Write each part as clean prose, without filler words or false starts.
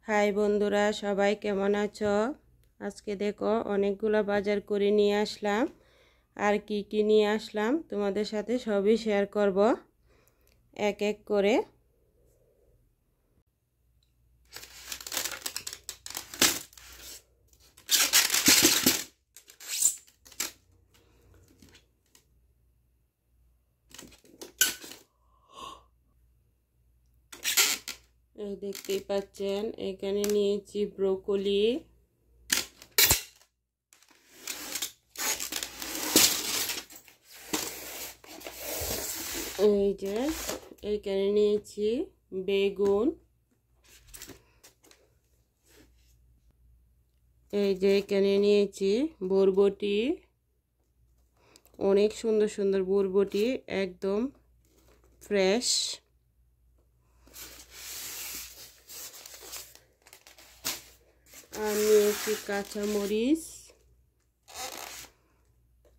High বন্ধুরা, সবাই কেমন আছো? আজকে দেখো অনেকগুলো বাজার করে নিয়ে আসলাম। আর কি কি নিয়ে আসলাম তোমাদের সাথে সবই শেয়ার করব এক এক করে। এই দেখতেই পাচ্ছেন, এখানে নিয়েছি ব্রোকলি, এই যে এখানে নিয়েছি বেগুন, এই যে এখানে নিয়েছি বরবটি, অনেক সুন্দর সুন্দর বরবটি, একদম ফ্রেশ। আর নিয়েছি কাঁচামরিচ,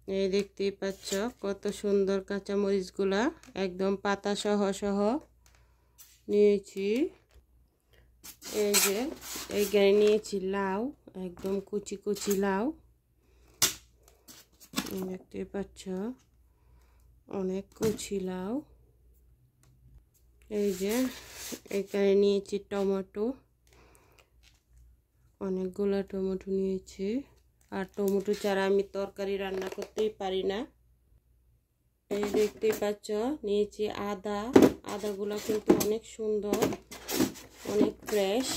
এই দেখতেই পাচ্ছ কত সুন্দর কাঁচামরিচগুলা, একদম পাতা সহ নিয়েছি। এই যে এইখানে নিয়েছি লাউ, একদম কুচি কুচি লাউ, দেখতেই পাচ্ছ অনেক কুচি লাউ। এই যে এখানে নিয়েছি টমেটো, অনেকগুলো টমেটো নিয়েছি। আর টমেটো ছাড়া আমি তরকারি রান্না করতেই পারি না। এই দেখতেই পাচ্ছ নিয়েছি আদা, আদাগুলো কিন্তু অনেক সুন্দর, অনেক ফ্রেশ।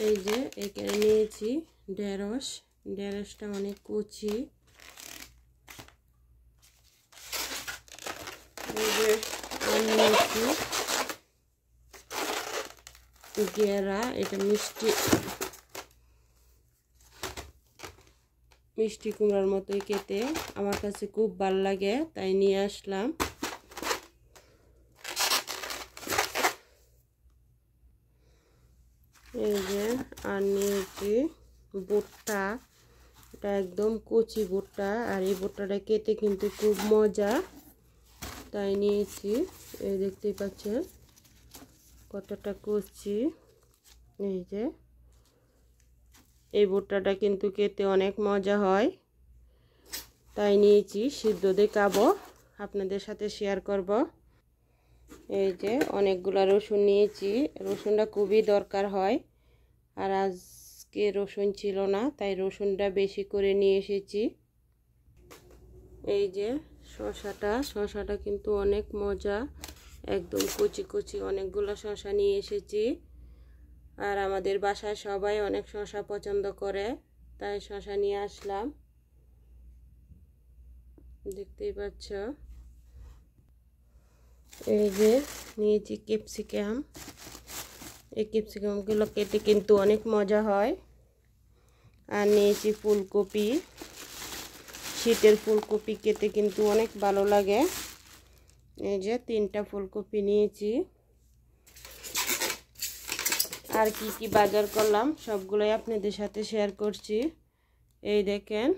এই যে এখানে নিয়েছি ঢেঁড়স, ঢেঁড়সটা অনেক কুচি। এই যে নিয়েছি গেরা, এটা মিষ্টি কুমড়ার মতোই খেতে, আমার কাছে খুব ভালো লাগে তাই নিয়ে আসলাম। এই যে আর নিয়েছি ভুট্টা, এটা একদম কচি ভুট্টা, আর এই ভুট্টাটা খেতে কিন্তু খুব মজা তাই নিয়েছি। এই দেখতেই পাচ্ছেন কতটা কচি। এই যে এই ভুট্টাটা কিন্তু খেতে অনেক মজা হয় তাই নিয়েছি, সিদ্ধ দিয়ে খাবো, আপনাদের সাথে শেয়ার করব। এই যে অনেকগুলো রসুন নিয়েছি, রসুনটা খুবই দরকার হয়, আর আজকে রসুন ছিল না তাই রসুনটা বেশি করে নিয়ে এসেছি। এই যে শসাটা কিন্তু অনেক মজা, একদম কুচি কুচি অনেকগুলো শসা নিয়ে এসেছি। আর আমাদের বাসায় সবাই অনেক শসা পছন্দ করে তাই শসা নিয়ে আসলাম, দেখতেই পাচ্ছ। এই যে নিয়েছি ক্যাপসিকাম, এই ক্যাপসিকামগুলো খেতে কিন্তু অনেক মজা হয়। আর নিয়েছি ফুলকপি, শীতের ফুলকপি খেতে কিন্তু অনেক ভালো লাগে। এই যে 3টা ফুলকপি নিয়েছি। আর কি কি বাজার করলাম সবগুলোই আপনাদের সাথে শেয়ার করছি। এই দেখেন